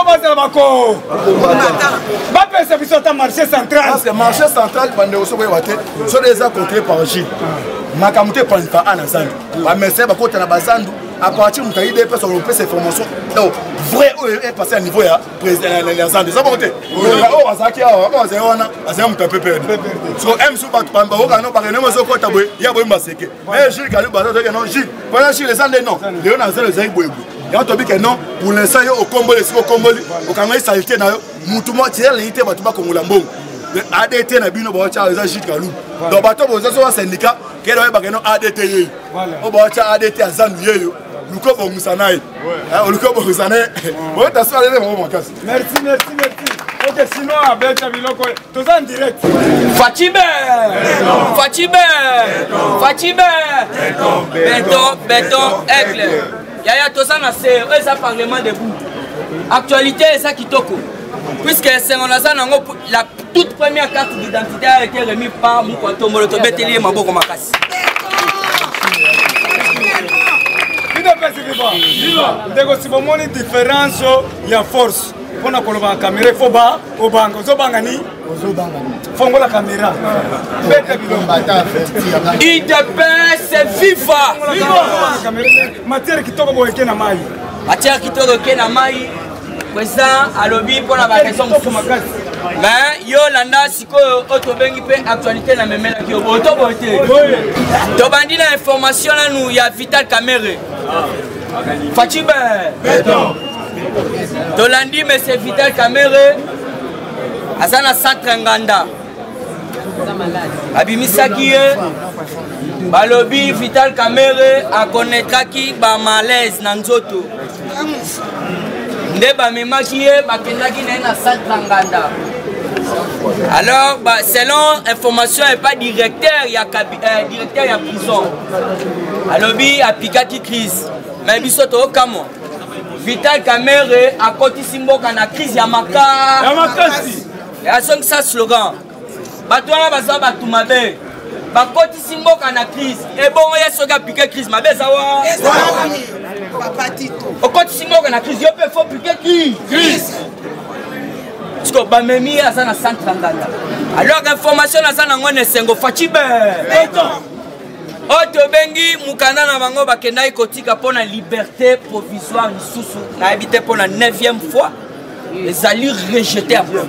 bazala bako bapesa biso ata marché central parce que marché central bandeko so boyeba te so déjà contrôlé par Gilles makambo te planifa ana zandu bamercier bakota na bazandu à partir de l'idée de faire ces formations vrai est passé à niveau ya président les zandu ça bon te oh azaki awa ko azana azana mutape perdre so m so bat pamba o kana ba no so ko tabwe ya boy maseke mais Gilles Kalu baza que non Gilles pendant Gilles les zandu non Léon azana les zandu boy et on te dit que non pour l'instant yo au Comboli si au Comboli au kanga salité na yo mutu mo tirer l'ité batu ba kongola mbongo ADT na bino ba cha les Gilles Kalu donc bato bozo so syndicat que doit ba que non ADT yo o ba cha ADT azandu yo Luko Bomusanaï. Luko Bomusanaï. Merci. Ok, sinon, avec ta biloko, tout ça en direct. Fatibé. Béton, aigle. Yaya, tout ça, c'est un parlement debout. Actualité, c'est ça qui toko. Puisque c'est la toute première carte d'identité a été remise par Moukwanto Moloto Beteli et Maboko Makasi. Ndeko si bomoni différence ya force pona koloba caméra fo ba obanga ozobangani fongo la caméra bete bilomba c'est FIFA matière kitoko boyeke na mai président alobi pona ba raison makasi mais yo landa sikoyo otobengi pe actualité na memela ki oboto bote to bandi na information là nous ya Vital Kamerhe Fatibé Tolandi mais c'est Vital Kamerhe azana centre nganda abimisaki balobi Vital Kamerhe a connaîtra ki ba malaise na nzoto nde ba memaki bakendaki na centre nganda. Alors, selon information, il n'y a pas directeur, il y a prison. Alors, il y a Pikati crise. Mais il y a Vital Kamerhe a côté Simbo quand la crise, il y a Makasi. Il y a ça slogan. Batouana Baza Batoumabe. Côté Simbo quand la crise. Et bon, il y a ce gars Pikati crise. Ma belle, ça va. Au côté Simbo quand la crise, il y a Pikati crise. Parce que Bamemi a un centre nganda. Alors information na sana ngone sengo Fatibé. Otobengi mukanda na bango bakenda ikotika pona liberté provisoire lisusu na habité pona 9e fois. Les allures rejetés après.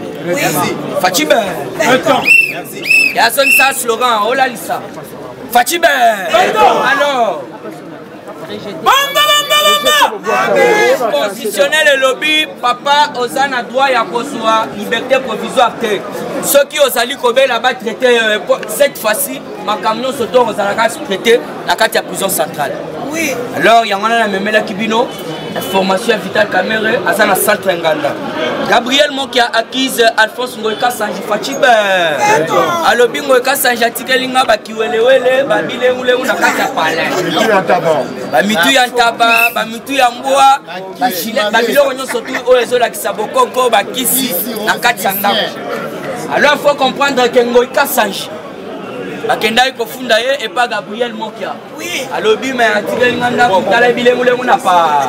Fatibé. Merci. Il y a ça slogan oh là lisa. Fatibé. Alors positionner le lobby, papa Ozana droit ya kozwa liberté provisoire te. Ceux qui osali kobe là-bas traité cette fois-ci, ma camion soto ozala ka traité la carte ya prison centrale. Oui. Alors il y a na memela kibino information Vital Kamerhe azana centre nganda. Gabriel Moki a acquise Alphonse Ngoika Sanji Fatibé. Alobi Ngoika Sanji atikelinga bakiwelewele babilengule una kati ya palais. Bamitu ya ntaba, bamitu ya mboa, babiloko nyonso tu oyo ezolakisa bokoko bakisi na kati ya ndako. Alors il faut comprendre que Ngoika Sanji bakenda ikofunda ye et pas Gabriel Mokia. Oui. Alobi mais atikelinga ndako tala bilengule una pa.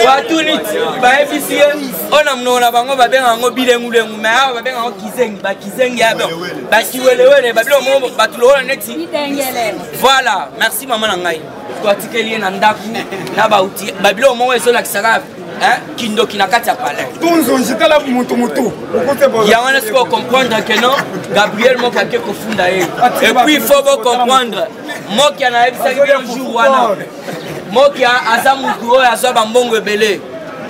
Watunit ba efisiye ona mnona bango babenga ngo bilengulengu mais aba babenga ngo kizengi ya bon bakiwelewele babilo mo batulola neti voilà merci maman na ngai ko atikeli na ndaku na bauti babilo mo eso la kisaka kindo kinakati ya palais tunzo njitala mutu ya wana siko comprendre que non Gabriel Moki ake kofunda ye et puis il faut comprendre Moki na ebisa bien jour wana Moki aza mutu oyo azwa bambongo ebele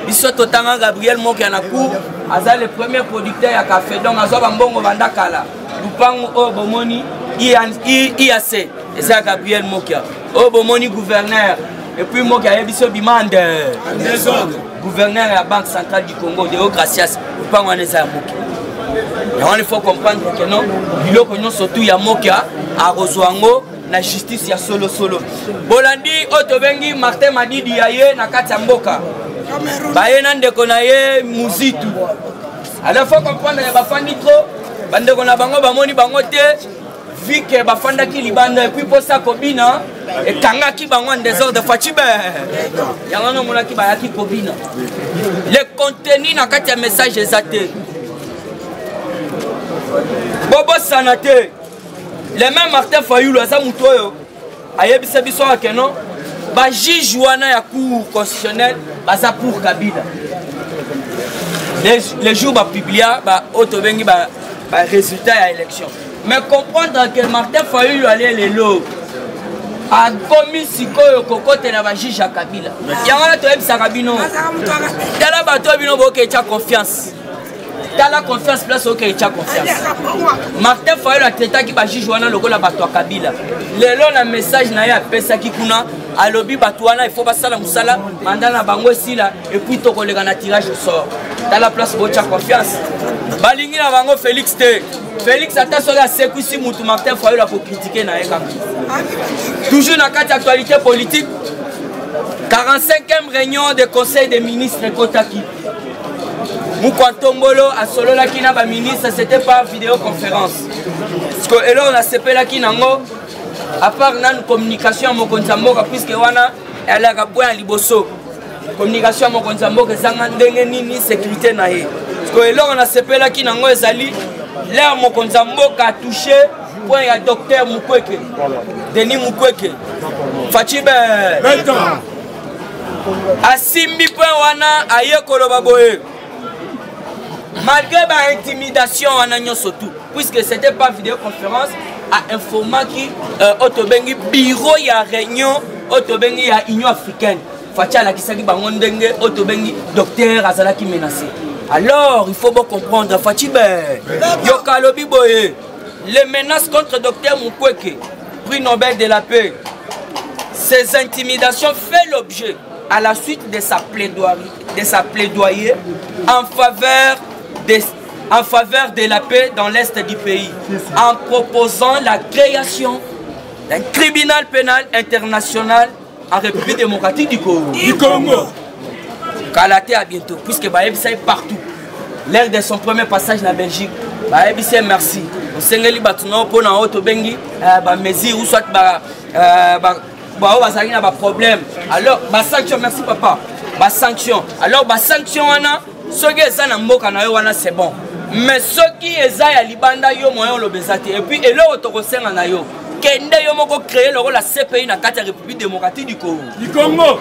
biso totanga Gabriel Moki na cour aza le premier producteur ya café donc azwa bambongo bandakala lupango oyo bomoni IAC eza Gabriel Moki oyo bomoni gouverneur et puis Moki ayebiso bimande gouverneur ya Banque Centrale du Congo de Gracias lupango wana eza ya Moki. Il faut comprendre que non biloko nyonso tu ya Moki arozwango na justice ya solo bolandi otobengi Martin Madidi yaye na kati ya mboka baye na ndeko na ye muzitu alors faut comprendre ya bafandi trop bandeko na bango bamoni bango te vu que bafandaki libanda et puis pour ça kobina et kangaki bango en désordre fachibe yango no monaki bayaki kobina le contenu na kati ya message ezate bobo sanate le même Martin Fayulu aza mutu oyo ayebisa biso akeno ba juge wana ya cour constitutionnelle baza pour Kabila les jours ba publier ba otobengi ba résultat ya élection. Mais comprendre que Martin Fayulu allait les lots a commis sikoyo kokote na ba juge ya Kabila. Yangana to ebisa kabino. Tala bato bino boke cha confiance. Tala confiance place oke cha confiance. Martin Fayulu a traité ki ba juge wana lokola bato ya Kabila. Lelo na message na ya pesa ki kuna alobi bato wana il faut basala musala mandana bango sila et puis to kolega na tirage au sort. Dans la place bocha confiance. Balingi na bango Félix T. Félix ata sola sekusi mutu Martin Fayulu pour critiquer na eka. Toujours na carte actualité politique. 45e réunion du Conseil des ministres Kotaki. Mukwantombolo a solo la kina ba ministre c'était pas vidéoconférence. Parce que alors on a CP la kinango à part nan communication mo konzamboka puisque wana elle a point liboso. Communication mon konzambo que sanga ndenge nini sécurité na ye parce que là on a sepela ki nango ezali là mon konzambo ka touché point ya docteur Mukwege Denis Mukwege Fachibe asimbi point wana aye koloba boye malgré ba intimidation wana nyoso tout puisque c'était pas vidéoconférence a informa ki otobengi bureau ya réunion otobengi ya Union africaine Fatia kisaki bango ndenge otobengi docteur azalaki menacé. Alors il faut bien comprendre Fatibe Yokalobi boye les menaces contre docteur Mukwege prix Nobel de la paix. Ces intimidations fait l'objet à la suite de sa plaidoyer en faveur de la paix dans l'est du pays en proposant la création d'un tribunal pénal international en République démocratique du Congo. Kalaté à bientôt, puisque Baébissa est partout. Lors de son premier passage en Belgique, Baébissa merci. On s'est dit pour na auto bengi, mesure ou soit problème. Alors, sanction, merci papa. Sanction. Alors, sanction ceux qui sont en Mboka c'est bon. Mais ceux qui sont à Libanda, yo moyen le besate. Et puis, et là, autorosen en ayo. Kende yo moko créer le rôle la CPI na kati République démocratique du Congo.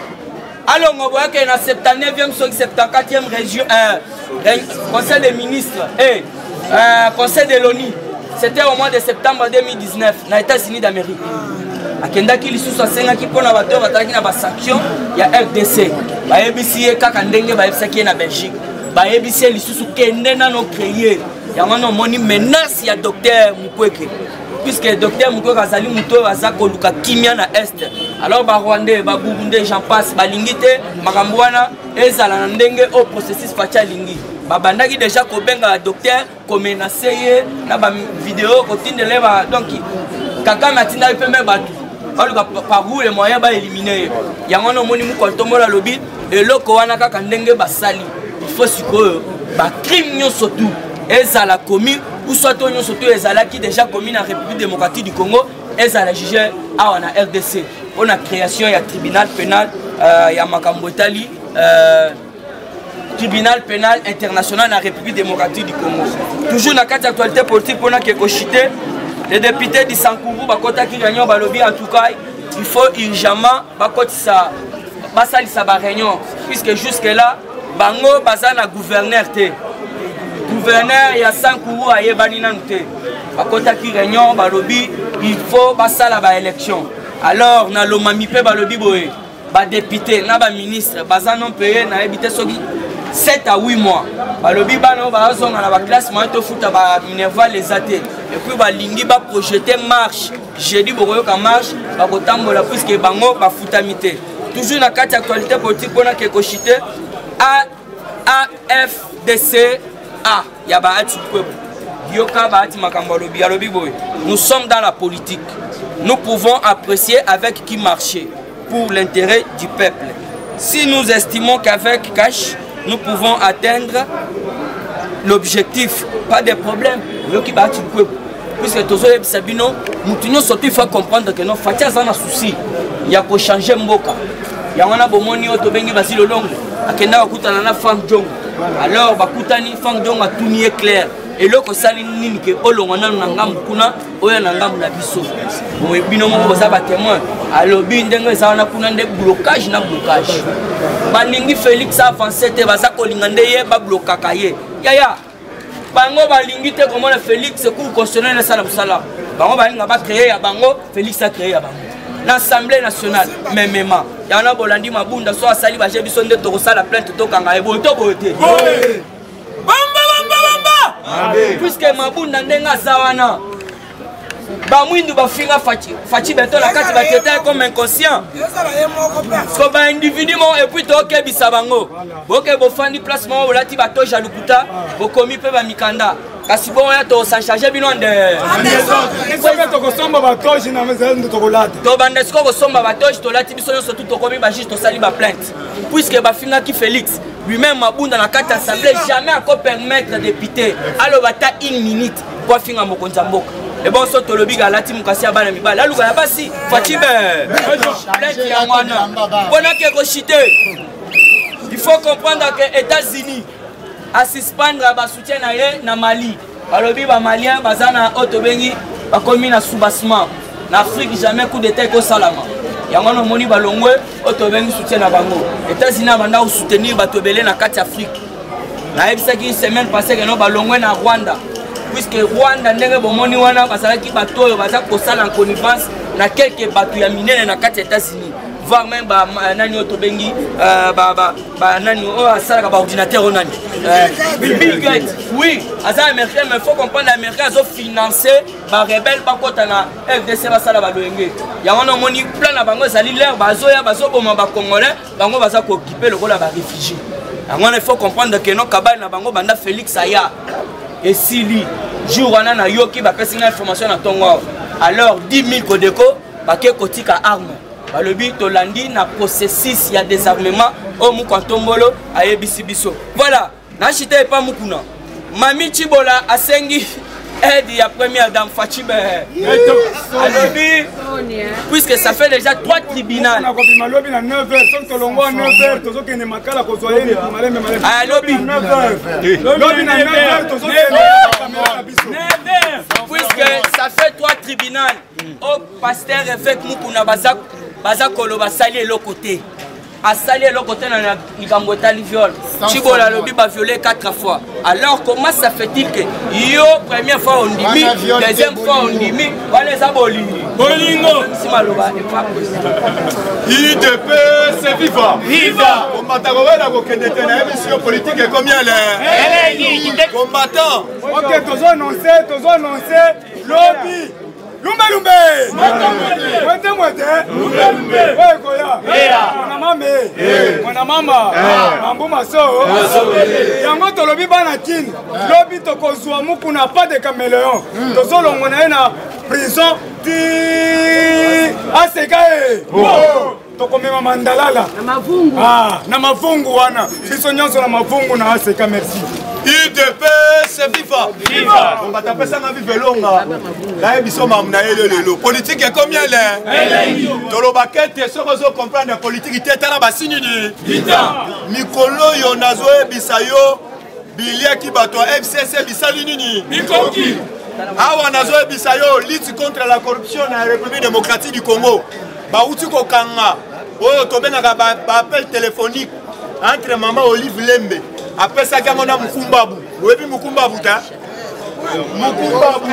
Alors on voit que na 79e 74e région Conseil des ministres et Conseil de l'ONU. C'était au mois de septembre 2019 na États-Unis d'Amérique. Akenda ki lisusu asenga ki pona bato bataki na ba sanction ya RDC. Ba EBC kaka ndenge ba EBC na Belgique. Ba EBC lisusu kende na no créer. Yango no moni menace ya docteur Mukwege. Puisque le docteur Mukwege azali muto azako luka kimia na est. Alors ba Rwandais, ba Burundais, j'en passe, ba lingite, makambo wana ezala na ndenge au processus facha lingi. Ba bandaki déjà ko benga docteur ko menacer ye na ba vidéo ko tindele ba donc kaka matinda pembe batu. Alors par où les moyens ba éliminer. Yango no moni mukontombola lobi eloko wana kaka ndenge ba sali. Il faut sikoyo ba crime nyonso tout ezala commis ou soit on surtout ezala qui déjà commis en République démocratique du Congo ezala jugé à la RDC on a création ya tribunal pénal ya makambo etali tribunal pénal international en République démocratique du Congo. Toujours na carte actualité politique pour na keko chité les députés du Sankourou bakota ki réunion balobi en tout cas il faut urgemment bakotisa basalisa ba réunion puisque jusque là bango bazana gouverneur té gouverneur ya Sankourou a yebani nanute bakota ki réunion balobi il faut basala ba élection. Alors na lomami pe balobi boye ba député na ba ministre bazana payé na ebité soki 7 à 8 mois balobi bano bazonga na ba classe moyen to futa ba Minerva les athées et puis ba lingi ba projeter marche jeudi bokoyo ka marche ba kotambola puisque bango ba futamité. Toujours na carte actualité politique pona ke kochité AFDC A yaba ati peuple yoka ba ati makambo lobi alobi boy. Nous sommes dans la politique. Nous pouvons apprécier avec qui marcher pour l'intérêt du peuple. Si nous estimons qu'avec cash nous pouvons atteindre l'objectif, pas de problème. Yoki ba ati peuple puisque tozo yebisa bino mutu nyonso surtout il faut comprendre que non Fati aza na souci ya ko changer mboka yango na bomoni oyo tobengi Basile Olongo akenda bakutana na Frank Diongo alors bakutani Frank Diongo atuni ye clair eloko sali nini ke olongo nanu na ngambu kuna oyo na ngambu na biso bino moko boza ba témoin alobi ndenge eza na kuna nde blocage na blocage baningi Félix avancé te baza kolinga nde ye ba blokaka ye yaya bango balingi te komona Félix cour constitutionnel sala musala bango balinga ba créer ya bango Félix a créé ya bango l'Assemblée nationale même yana bolandi mabunda so asali ba jebiso nde to kosala plainte to kanga ebo to bote puisque mabunda ndenga zawana ba mwindu ba finga Fati beto la kati ba tete comme inconscient so ba individu mo et puis to kebisa bango boke bo fandi place mo olati ba to jalukuta bo komi pe ba mikanda kasi bon ya to sa charger bino nde to kosomba ba toji na mezendo to kolata to bandesko kosomba ba toji to lati biso nyonso tout to komi ba juste to sali ba plainte puisque ba finga ki Félix lui-même mabunda na kati assemblée jamais encore permettre député alors bata 1 minute pour finga mokonza mboka et bon so to lobi ga lati mukasi abana mibala aluka ya basi Fati plainte ya mwana bona ke ko chiter il faut comprendre que États-Unis à suspendre ba soutien na ye na Mali balobi ba malien bazana otobengi ba komi na soubassement na Afrique jamais coup d'état ko salama yango no moni balongwe otobengi soutien na bango États-Unis banda ou soutenir bato belé na kati Afrique na ebisa ki semaine passée que no balongwe na Rwanda puisque Rwanda ndenge bomoni wana basalaki bato oyo baza kosala en connivence na quelques bato ya minene na kati États-Unis voire même ba nani otobengi ba nani o asala ba ordinateur nani Bill Gates oui asa américain mais faut comprendre américain zo financer ba rebelle ba kota na FDC basala ba loenge ya wana moni plan na bango zali l'air bazoya bazoboma ba congolais bango baza ko occuper le rôle ba réfugiés yango il faut comprendre que no kabali na bango banda Félix aya et Sili jour wana na yoki ba pesi na information na tongo alors 10 000 kodeko ba ke kotika arme balobi tolandi na processus ya désarmement au mukantombolo ayebisi biso voilà na chita pas mukuna mami Chibola asengi aide ya première dame Fati alobi puisque ça fait déjà 3 tribunaux malobi na 9h son tolongo 9h tozo kene makala ko zoyeni maleme alobi 9h lobi na 9h tozo kene caméra biso 9h puisque ça fait 3 tribunaux au pasteur évêque mukuna baza koloba sali eloko te asali eloko te na likambo etali viol Chibola lobi ba violé 4 fois alors comment ça fait-il que yo première fois on dimi deuxième fois on dimi wale za bolingo si maloba et pas IDP c'est viva viva combattant wala ko kendete na émission politique et combien les combattants OK tozo annoncer lobby Lumbe ouais koya mwana mama mambu maso yango tolobi bana kin lobi tokozwa mukuna pas de caméléon tozolongo na ye na prison ti asekae tokomema mandalala na mavungu wana biso nyonso na mavungu na aseka merci IDP c'est viva viva on va taper ça na vivelonga là biso mamna lelo politique est combien les toloba kete sokozo comprendre politique tetala basini ni mikolo yo nazo bisayo bilia ki bato FCC bisali nini mikoki awa nazo bisayo lutte contre la corruption na République démocratique du Congo ba uti ko kanga oyo tobenaka ba appel téléphonique entre maman Olive Lembe après ça quand on a Mukumbabu oui Mukumbabu ta Mukumbabu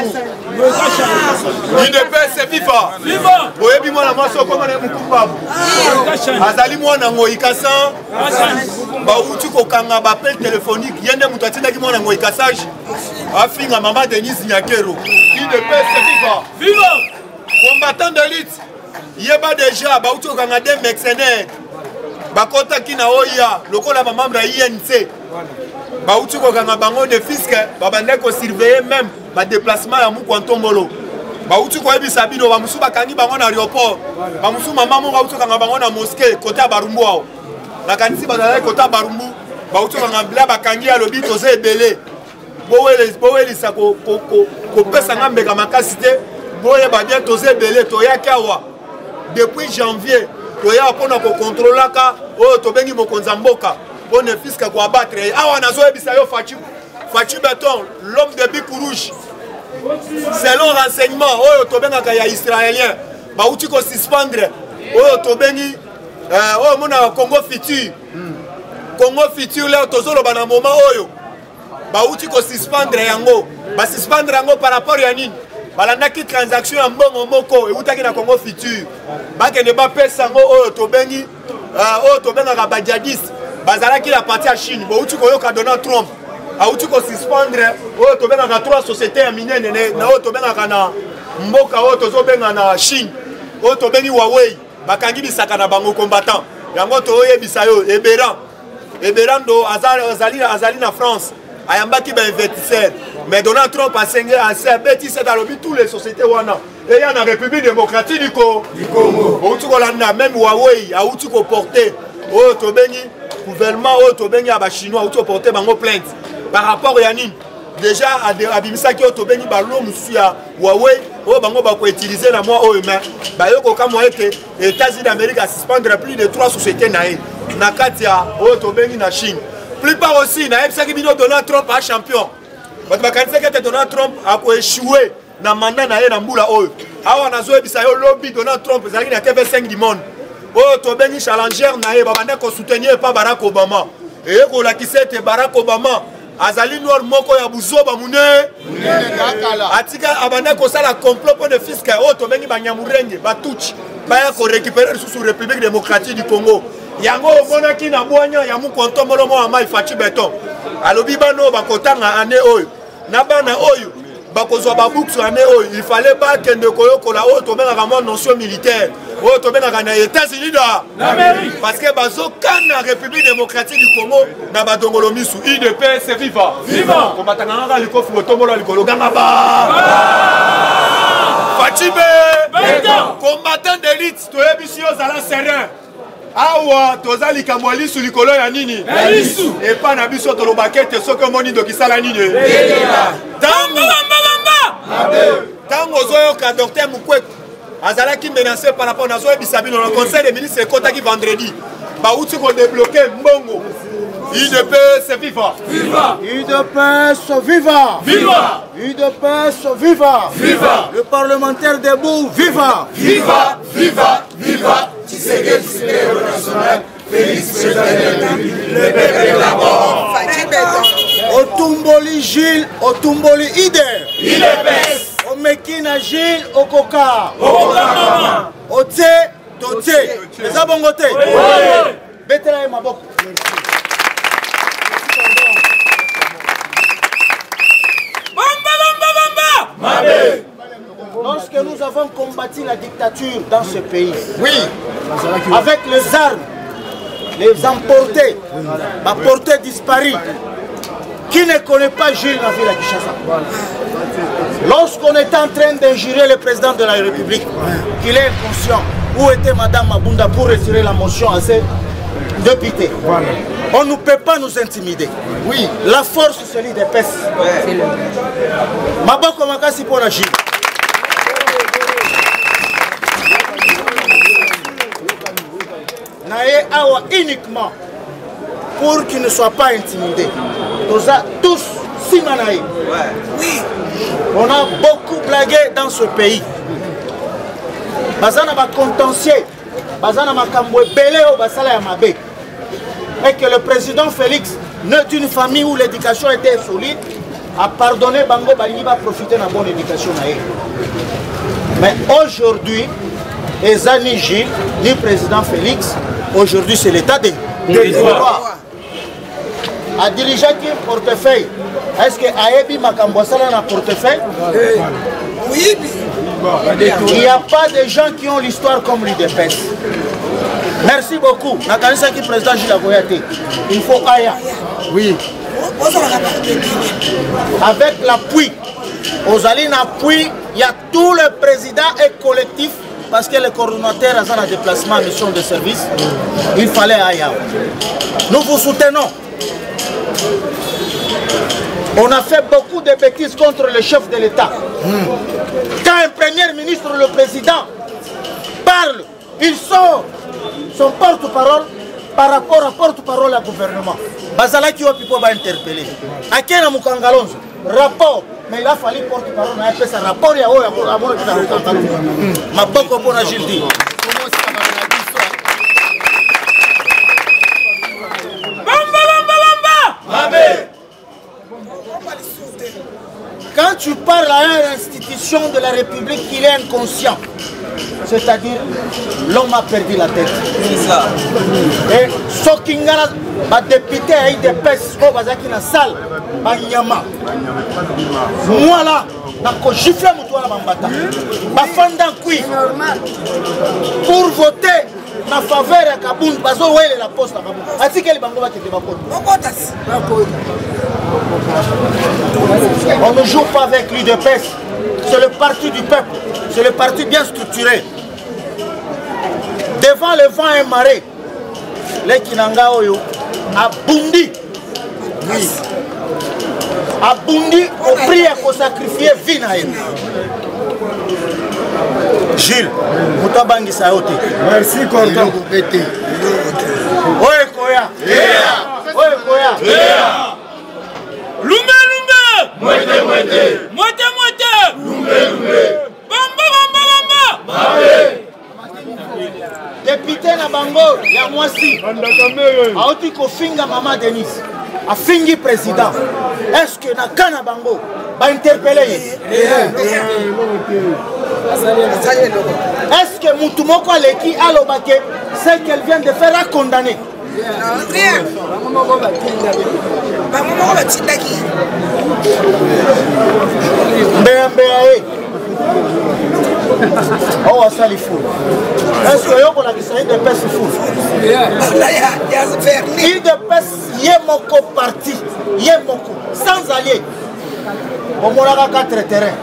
IDP c'est viva viva oui moi la moi so comme on Mukumbabu azali mwana ngoikasa ba uti ko kanga ba appel téléphonique yende mutu atinaki mwana ngoikasage afinga maman Denise Nyakero IDP c'est viva viva combattant de lutte yeba déjà ba uti ko kanga des mercenaires bakota kina oya lokola ba membre ya INC ba uti ko kanga bango de fisc ba bande ko surveiller même ba déplacement ya mukwantombolo ba uti ko ebisa bino ba musu bakangi bango na aéroport ba musu mama mo ba uti kanga bango na mosquée kota barumbu ao na kanisi ba na kota barumbu ba uti kanga bla bakangi ya lobi toze ebele boweli sako kopesa nga mbeka makasi te boyeba bien toza ebele toyaki awa depuis janvier toya mpona kokontrolaka oyo tobengi mokonzi ya mboka mpona fiske koabattre awa nazoyebisa yo Fachi Beton l'homme de bic rouge selon renseignement oyo tobengaka ya israélien bauti kosuspendre oyo tobengi oyo mona Congo Futur leo tozoloba na moment oyo bauti kosuspendre yango basuspendre yango par rapport ya nini balandaki transaction ya mbongo moko eutaki na Congo Futur bakende bapesa yango oyo tobengaka bajadiste bazalaki na parti ya Chine bauti koyoka Donald Trump auti kosuspendre oyo tobengaka 3 sociétés ya minene na oyo tobengaka na mboka oyo tozobenga na Chine oyo tobengi Huawei bakangi bisaka na bango combattant yango toyebisa yo Eberando azali na France ayambaki ba investisseur mais Donald Trump a bêti cette alobi tous les sociétés wana et ya na République démocratique du Congo outi kolanda même Huawei auti ko porter oyo tobengi gouvernement oyo tobengi ya ba chinois outi ko porter bango plainte par rapport ya nini déjà abimisaki oyo tobengi balo mususu ya Huawei oyo bango bako utiliser na moi oyo mais bayoko kama ete États-Unis d'Amérique a suspendre plus de 3 sociétés na ye na kati ya oyo tobengi na Chine plupart aussi na yebisaki bino Donald Trump a champion bato bakanisaki ete Donald Trump akoéchoué na mandat na ye na mbula oyo awa nazoyebisa yo lobi Donald Trump ezalaki na TV5 du monde oyo tobengi challenger na ye babanda kosoutenir pa Barack Obama eye kolakisa ete Barack Obama azali noir moko ya buzoba munene atika abanda kosala complot pour de fiscal oyo tobengi banyamurenge batuchi baya korécupérer sous République démocratique du Congo yango omonaki na bwanya ya mukonto molomo wa mai Fachi Beton alobi bano bakotanga ane oyo na bana oyo bakozwa babuksu ane oyo il fallait pas kende koyokola oyo tobengaka mwa notion militaire oyo tobengaka na États-Unis d'Amérique parce que bazokana République démocratique du Congo na badongolo misu IDPS viva kombatanga ngaka likofu otombola likolo ganga Fachi Beton combattant d'élite toyebisi yo zala serein awa toza likambo ya lisu likolo ya nini epa na biso tolobaki ete soki omoni ndokisala nini ntango ozoyoka docteur Mukwege azalaki menacé par rapport nazoyebisa bino na conseil des ministres ekotaki vendredi bauti kodébloke mbongo UDPS viva UDPS viva UDPS viva le parlementaire debout viva Tshisekedi national Félix président le peuple d'abord Otumboli Gilles Otumboli Ider Omekina Gilles Okoka Ote Tote eza bongo te betela ye maboko Lorsque nous avons combattu la dictature dans ce pays, avec les armes, les emportés, ma portée disparue, qui ne connaît pas Gilles Navila Kinshasa? Lorsqu'on était en train d'injurer le président de la République, qu'il est inconscient, où était Madame Mabunda pour retirer la motion à ses députés? On ne peut pas nous intimider. Oui, la force c'est l'IDPS. Maboko Makasi pour agir. Naé Awa uniquement pour qu'il ne soit pas intimidé. Tous, Simanaï. Oui. On a beaucoup blagué dans ce pays. Bazana va contentieux. Bazana va kamboué belé au basala yamabe. Et que le président Félix, né d'une famille où l'éducation était solide, a pardonné Bango Balingi va profiter de la bonne éducation. Mais aujourd'hui, Eza ni Gilles, ni président Félix, aujourd'hui c'est l'état des droits. A dirigé qui un portefeuille. Est-ce que Aebi Makambosala a un portefeuille? Oui. Il n'y a pas de gens qui ont l'histoire comme l'IDPS. Merci beaucoup. Nakanisa qui président Gilles Avoyate. Il faut Aya. Oui. Avec l'appui, aux alines appui, il y a tout le président et collectif. Parce que le coordonnateur a un déplacement en mission de service, il fallait Aya. Nous vous soutenons. On a fait beaucoup de bêtises contre le chef de l'État. Quand un premier ministre, le président, parle, il sort son porte-parole par rapport à porte-parole au gouvernement. Bazala qui va interpeller. À quel Mukangalonzo, rapport, mais il a fallu porte-parole, on a fait ça rapport, il y a ma beaucoup pour la Gildi. Quand tu parles à une institution de la République, il est inconscient. C'est-à-dire, l'homme a perdu la tête. C'est ça. Et ce qui est député a eu des pèses au Bazaki na salle, Banyama. Moi là, je suis giflé à Bambata. Bafanda kui. Pour voter na faveur à Kaboun, Bazo Wele la poste à Kaboun. Ainsi que les Bango va te débattre. On ne joue pas avec l'UDPS. C'est le parti du peuple. C'est le parti bien structuré. Devant le vent et marée, les Kinanga Oyo a bondi. Oui. A bondi au prix à sacrifier Vinaïm. Gilles, Moutabangi Saote. Merci, Corton. Oye Koya. Oye Koya. Lumbe, lumbe. Moite, moite. Moite, moite. Lumbe, lumbe. Bamba, bamba, bamba. Député na bango, ya mwasi. Aoti ko finga Maman Denise. A fingi président. Est-ce que na kana bango ba interpeller? Est-ce que Moutoumoko Aleki Alobake, ce qu'elle vient de faire a condamné? Rien. Oh, ça les fous. Est-ce que vous avez dit de pèse fou? Il de pèse Yemoko parti. Yemoko. Sans allié. Au Moraga 4 terrains.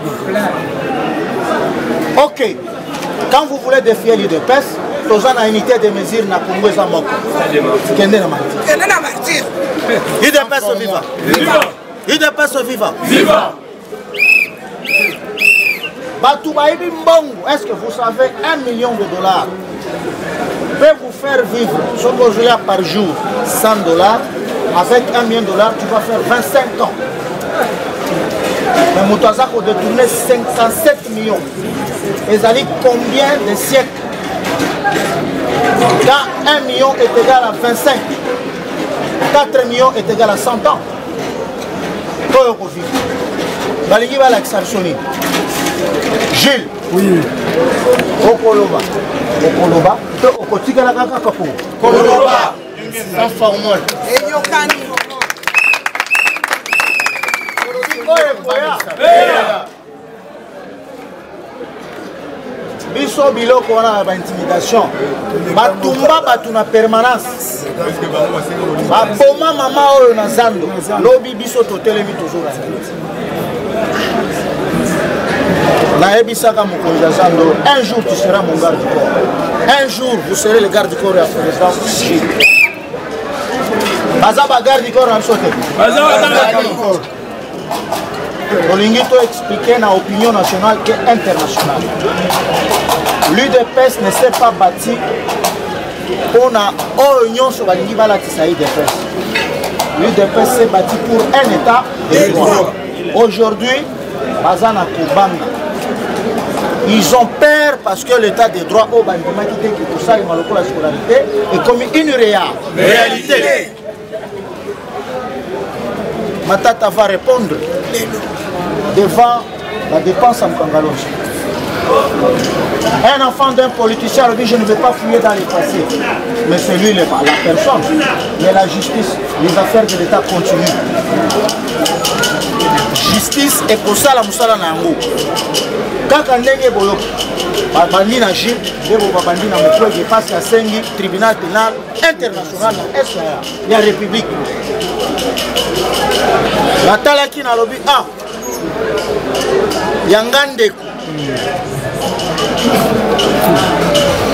Ok. Quand vous voulez défier l'IDPS, vous avez une unité de mesure na Congo Zamoko. Kende na martyr. IDPS viva. Viva. IDPS viva. Viva. Batoubaïbi Mbongo, est-ce que vous savez 1 million de dollars peut vous faire vivre sur aujourd'hui par jour 100 dollars. Avec 1 million de dollars, tu vas faire 25 ans. Mais Moutazak a détourné 57 millions. Et ça dit combien de siècles? Quand 1 million est égal à 25, 4 millions est égal à 100 ans. Baligi va l'exceptionner. Gilles. Oui. Okoloba. Okoloba. Okotika la kaka kapo. Okoloba. Sans formule. Et Yokani. Biso biloko wana ba intimidation. Batumba batuna permanence. Bapoma mama oyo na zando. Lobi biso totelemi toujours. Un jour tu seras mon garde du corps. Un jour vous serez le garde du corps et la présidence. Bazaba garde du corps en sauté. Olingito expliquer dans l'opinion nationale et internationale. L'UDPS ne s'est pas bâti pour la union sur la ligne de l'UDPS. L'UDPS s'est bâti pour un État de droit. Aujourd'hui, Bazana Koubanga. Ils ont peur parce que l'état de droit au Bandima qui était pour ça, la scolarité est comme une réalité. Matata va répondre devant la dépense en Kangalos. Un enfant d'un politicien a dit je ne vais pas fouiller dans les passés. Mais c'est lui la personne. Mais la justice, les affaires de l'État continuent. Justice et pour ça la moussala nango. Kaka ndenge boyo babandi na Gilles, ndeko babandi na Mukwege parce à Sengi tribunal pénal international na SAA ya République. Batalaki na lobi ah yangande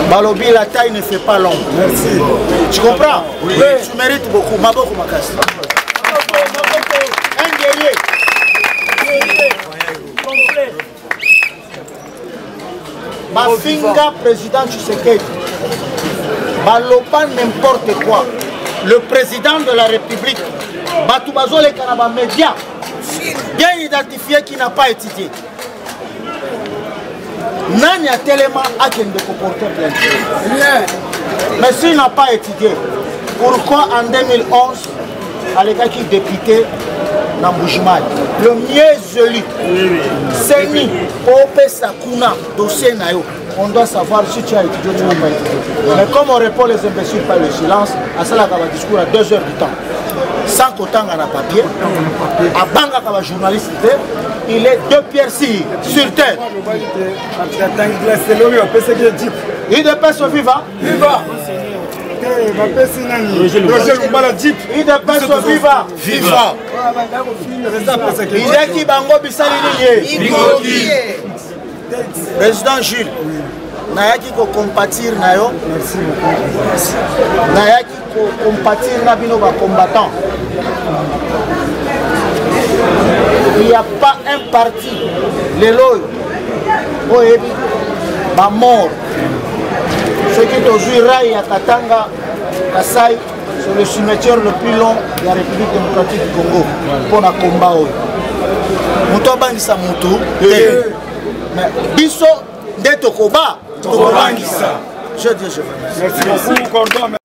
balobi la taille ne fait pas l'ombre. Merci. Tu comprends? Oui. Tu mérites beaucoup. Maboko makasi. Un guerrier. bafinga président Tshisekedi baloba n'importe quoi. Le président de la République bato bazoleka na bamédia bien identifié qui n'a pas étudié. Nani a tellement akende comporter plainte. Mais s'il n'a pas étudié, pourquoi en 2011 alekaki député na Mbujimayi le mieux élu Seni Opesa Kuna dossier na yo, on doit savoir si tu as étudié ou tu n'as pas étudié. Mais comme on répond les imbéciles par le silence, à cela qu'on va discours à 2 heures du temps sans qu'autant on a papier, à Banga comme journaliste, il est 2 pierres sur terre. Il dépasse au vivant. Viva. Il dépasse au vivant. Viva. Il est qui bango bisalini. Président Jules, nayaki ko compatir na yo. Merci beaucoup. Nayaki ko compatir na bino ba combattant. Il n'y a pas un parti, les lois, ma mort. Ce qui est aujourd'hui Raï à Katanga, Kassai, c'est le cimetière le plus long de la République démocratique du Congo. Pour la combat. Mouto bangisa moutou. Mais biso de Tokoba. Je dis je. Merci beaucoup, Cordon.